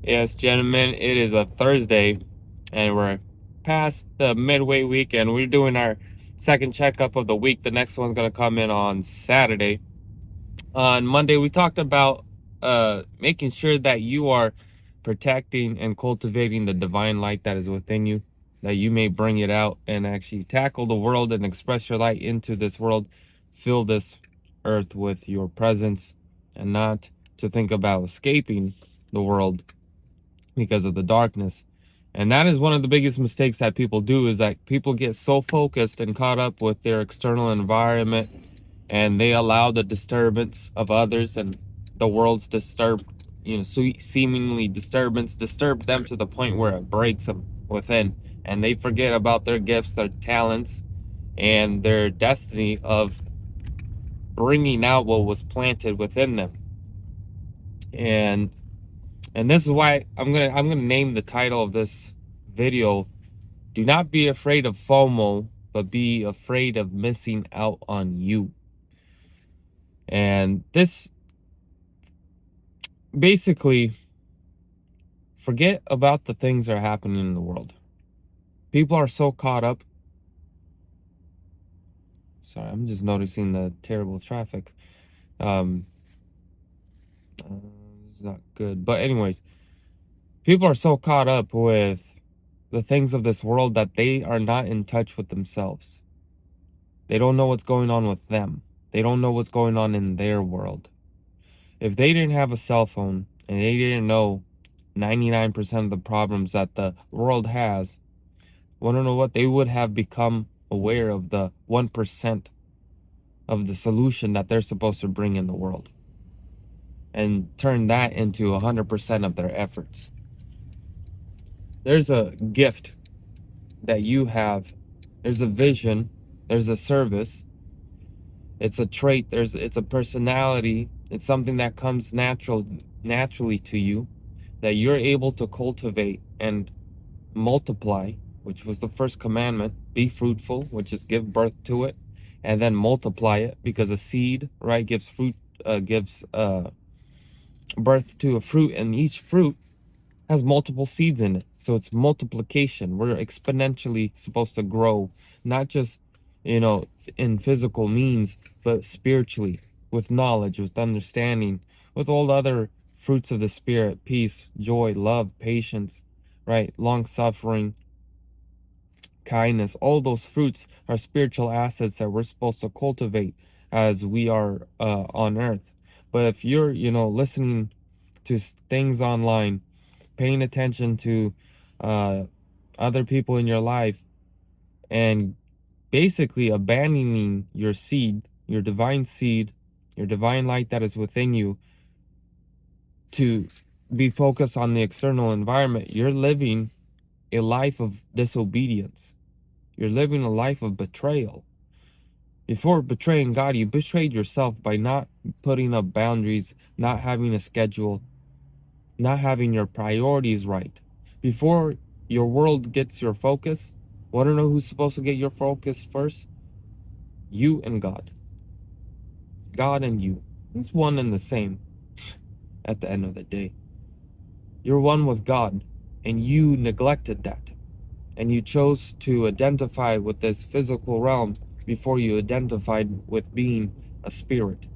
Yes, gentlemen, it is a Thursday, and we're past the midway weekend. We're doing our second checkup of the week. The next one's going to come in on Saturday. On Monday, we talked about making sure that you are protecting and cultivating the divine light that is within you, that you may bring it out and actually tackle the world and express your light into this world. Fill this earth with your presence, and not to think about escaping the world because of the darkness. And that is one of the biggest mistakes that people do, is that people get so focused and caught up with their external environment, and they allow the disturbance of others and the world's seemingly disturbance disturb them to the point where it breaks them within, and they forget about their gifts, their talents, and their destiny of bringing out what was planted within them. And this is why I'm gonna name the title of this video, "Do not be afraid of FOMO, but be afraid of missing out on you." And this basically, forget about the things that are happening in the world. People are so caught up. Sorry, I'm just noticing the terrible traffic. Um, it's not good. But anyways, people are so caught up with the things of this world that they are not in touch with themselves. They don't know what's going on with them. They don't know what's going on in their world. If they didn't have a cell phone and they didn't know 99% of the problems that the world has, want to know what? They would have become aware of the 1% of the solution that they're supposed to bring in the world, and turn that into 100% of their efforts. There's a gift that you have. There's a vision. There's a service. It's a trait. It's a personality. It's something that comes naturally to you, that you're able to cultivate and multiply, which was the first commandment. Be fruitful, which is give birth to it, and then multiply it, because a seed, right, gives fruit, gives birth to a fruit, and each fruit has multiple seeds in it. So it's multiplication. We're exponentially supposed to grow, not just, in physical means, but spiritually, with knowledge, with understanding, with all the other fruits of the spirit: peace, joy, love, patience, right? Long suffering, kindness. All those fruits are spiritual assets that we're supposed to cultivate as we are on earth. But if you're, listening to things online, paying attention to uh, other people in your life, and basically abandoning your seed, your divine light that is within you, to be focused on the external environment, you're living a life of disobedience. You're living a life of betrayal. Before betraying God, you betrayed yourself by not putting up boundaries, not having a schedule, not having your priorities right. Before your world gets your focus, want to know who's supposed to get your focus first? You and God. God and you. It's one and the same at the end of the day. You're one with God, and you neglected that. And you chose to identify with this physical realm before you identified with being a spirit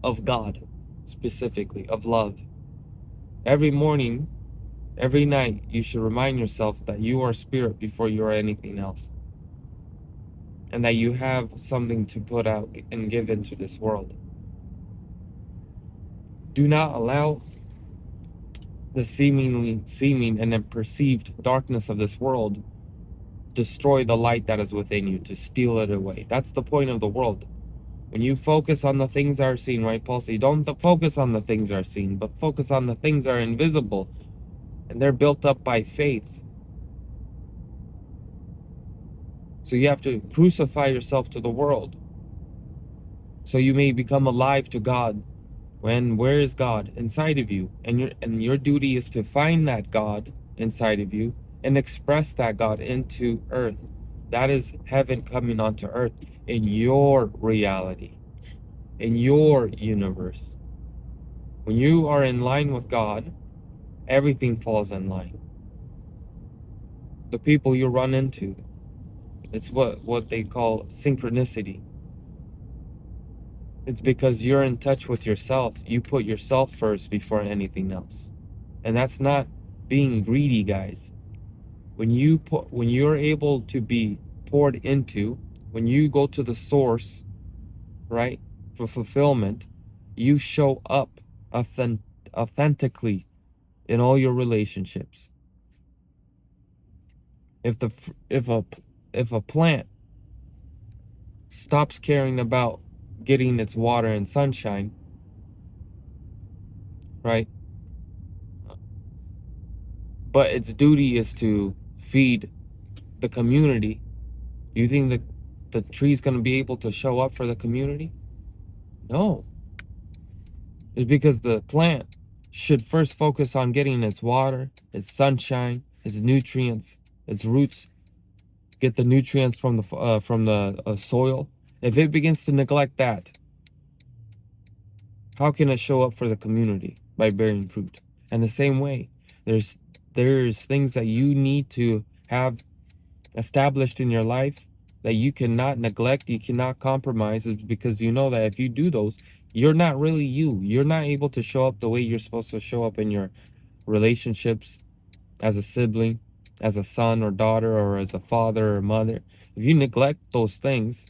of God, specifically of love. Every morning, every night, you should remind yourself that you are spirit before you are anything else, and that you have something to put out and give into this world. Do not allow the seeming and then perceived darkness of this world destroy the light that is within you, to steal it away. That's the point of the world. When you focus on the things that are seen, right, Paul? So you don't focus on the things that are seen, but focus on the things that are invisible, and they're built up by faith. So you have to crucify yourself to the world, so you may become alive to God. Where is God? Inside of you. And your duty is to find that God inside of you and express that God into earth. That is heaven coming onto earth in your reality, in your universe. When you are in line with God, everything falls in line. The people you run into, it's what they call synchronicity. It's because you're in touch with yourself. You put yourself first before anything else. And that's not being greedy, guys. When you're able to be poured into, when you go to the source, right, for fulfillment, you show up authentically in all your relationships. If the if a plant stops caring about getting its water and sunshine, right, but its duty is to feed the community, you think the tree's going to be able to show up for the community? No. It's because the plant should first focus on getting its water, its sunshine, its nutrients, its roots, get the nutrients from the soil. If it begins to neglect that, how can it show up for the community? By bearing fruit. And the same way, there's there's things that you need to have established in your life that you cannot neglect, you cannot compromise, is because you know that if you do those, you're not really you. You're not able to show up the way you're supposed to show up in your relationships, as a sibling, as a son or daughter, or as a father or mother. If you neglect those things,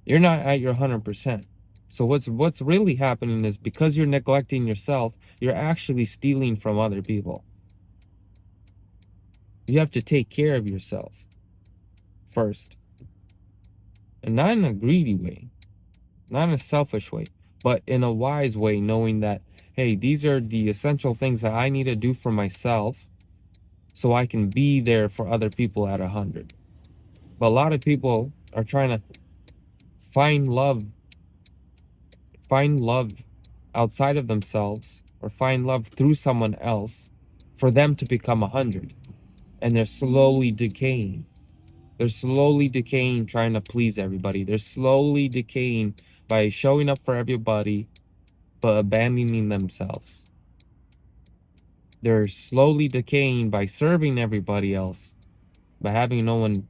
you're not at your 100%. So what's really happening is, because you're neglecting yourself, you're actually stealing from other people. You have to take care of yourself first, and not in a greedy way, not in a selfish way, but in a wise way, knowing that, hey, these are the essential things that I need to do for myself so I can be there for other people at 100. But a lot of people are trying to find love, find love outside of themselves, or find love through someone else for them to become 100. And they're slowly decaying. They're slowly decaying trying to please everybody. They're slowly decaying by showing up for everybody but abandoning themselves. They're slowly decaying by serving everybody else but having no one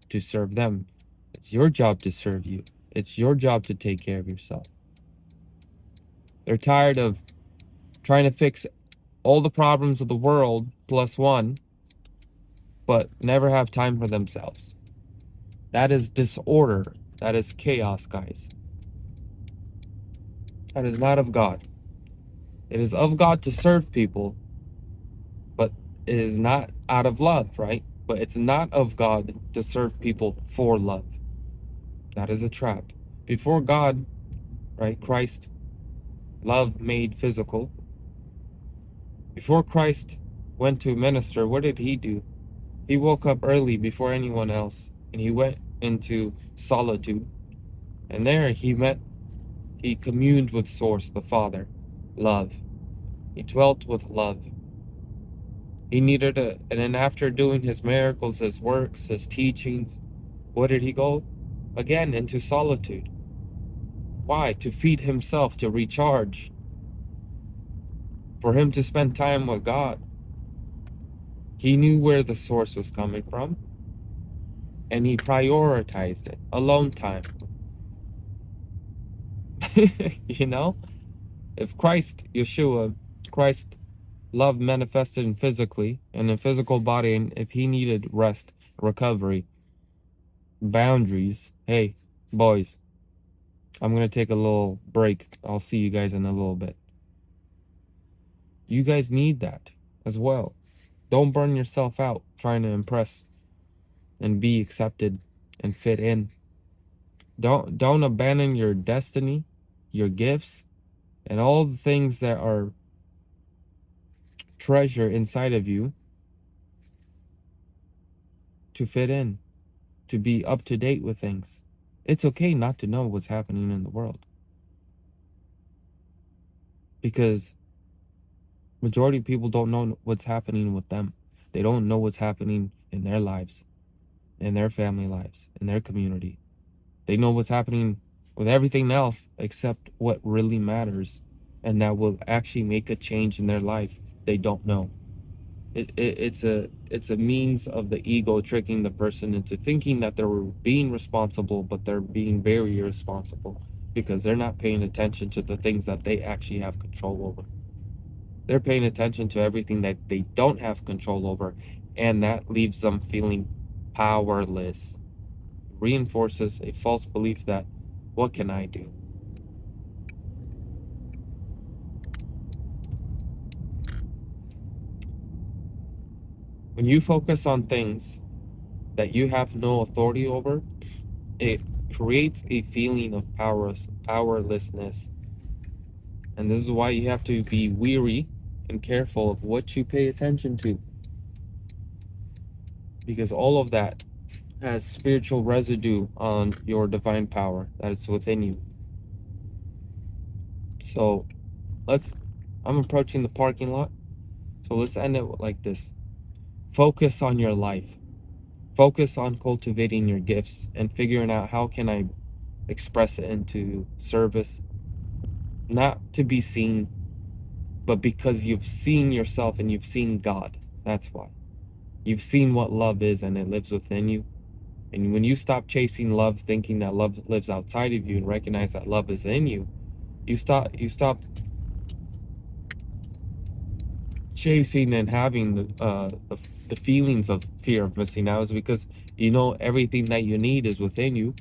to serve them. It's your job to serve you. It's your job to take care of yourself. They're tired of trying to fix all the problems of the world plus one, but never have time for themselves. That is disorder. That is chaos, guys. That is not of God. It is of God to serve people, but it is not out of love, right? But it's not of God to serve people for love. That is a trap. Before God, right, Christ, love made physical. Before Christ went to minister, what did he do? He woke up early before anyone else, and he went into solitude. And there he communed with Source, the Father, love. He dwelt with love. He needed and then after doing his miracles, his works, his teachings, what did he go? Again, into solitude. Why? To feed himself, to recharge, for him to spend time with God. He knew where the source was coming from, and he prioritized it. Alone time. You know? If Christ, Yeshua, Christ, love manifested in physically and in physical body, and if he needed rest, recovery, boundaries, hey, boys, I'm going to take a little break. I'll see you guys in a little bit. You guys need that as well. Don't burn yourself out trying to impress and be accepted and fit in. Don't abandon your destiny, your gifts, and all the things that are treasure inside of you to fit in, to be up to date with things. It's okay not to know what's happening in the world, because majority of people don't know what's happening with them. They don't know what's happening in their lives, in their family lives, in their community. They know what's happening with everything else except what really matters. and that will actually make a change in their life, they don't know. It's a means of the ego tricking the person into thinking that they're being responsible, but they're being very irresponsible because they're not paying attention to the things that they actually have control over. They're paying attention to everything that they don't have control over, and that leaves them feeling powerless. Reinforces a false belief that, what can I do? When you focus on things that you have no authority over, it creates a feeling of powerlessness. And this is why you have to be weary and careful of what you pay attention to. Because all of that has spiritual residue on your divine power that is within you. So I'm approaching the parking lot. So let's end it like this. Focus on your life. Focus on cultivating your gifts and figuring out how can I express it into service, not to be seen, but because you've seen yourself and you've seen God. That's why. You've seen what love is and it lives within you. And when you stop chasing love, thinking that love lives outside of you, and recognize that love is in you, you stop chasing and having the feelings of fear of missing out, is because you know everything that you need is within you,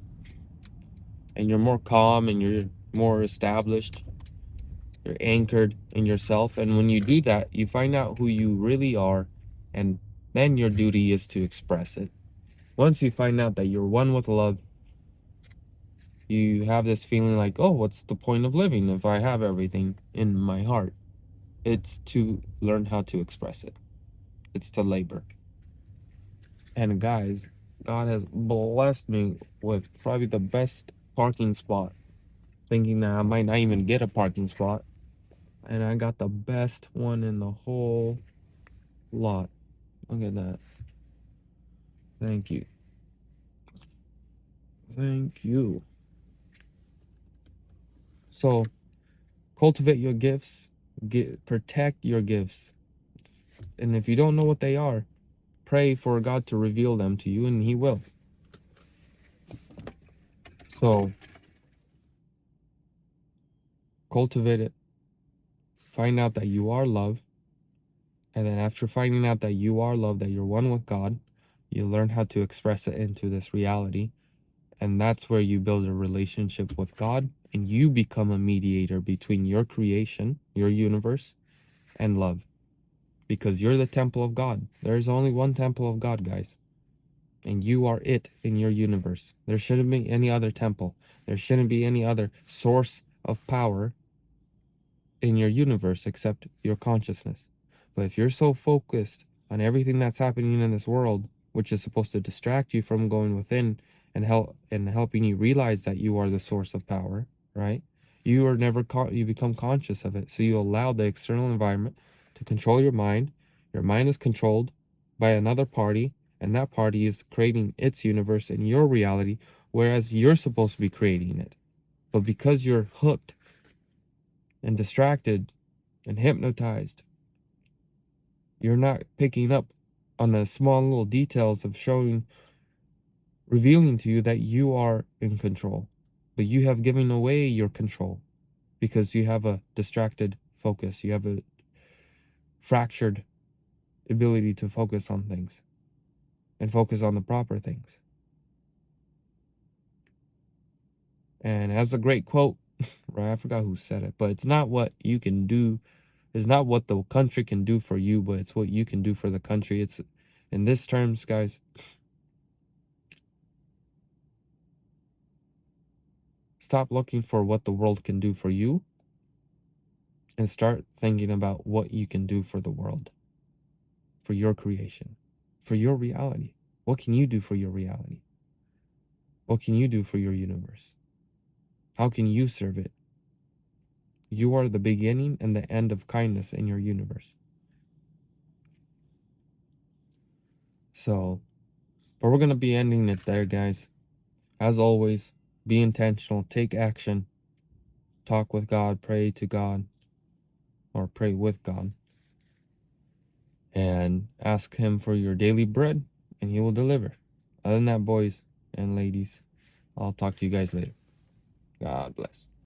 and you're more calm and you're more established. You're anchored in yourself, and when you do that, you find out who you really are, and then your duty is to express it. Once you find out that you're one with love, you have this feeling like, oh, what's the point of living if I have everything in my heart? It's to learn how to express it. It's to labor. And guys, God has blessed me with probably the best parking spot, thinking that I might not even get a parking spot. And I got the best one in the whole lot. Look at that. Thank you. Thank you. So, cultivate your gifts, protect your gifts. And if you don't know what they are, pray for God to reveal them to you, and He will. So, cultivate it. Find out that you are love. And then, after finding out that you are love, that you're one with God, you learn how to express it into this reality. And that's where you build a relationship with God, and you become a mediator between your creation, your universe, and love. Because you're the temple of God. There's only one temple of God, guys. And you are it in your universe. There shouldn't be any other temple. There shouldn't be any other source of power in your universe except your consciousness. But if you're so focused on everything that's happening in this world, which is supposed to distract you from going within and helping you realize that you are the source of power, right? You are never you become conscious of it. So you allow the external environment to control your mind. Your mind is controlled by another party, and that party is creating its universe and your reality, whereas you're supposed to be creating it. But because you're hooked and distracted and hypnotized, you're not picking up on the small little details of revealing to you that you are in control. But you have given away your control because you have a distracted focus. You have a fractured ability to focus on things and focus on the proper things. And as a great quote, right? I forgot who said it, but it's not what you can do. It's not what the country can do for you, but it's what you can do for the country. It's in this terms, guys. Stop looking for what the world can do for you and start thinking about what you can do for the world, for your creation, for your reality. What can you do for your reality? What can you do for your universe? How can you serve it? You are the beginning and the end of kindness in your universe. So, but we're going to be ending it there, guys. As always, be intentional, take action, talk with God, pray to God, pray with God. And ask him for your daily bread, and he will deliver. Other than that, boys and ladies, I'll talk to you guys later. God bless.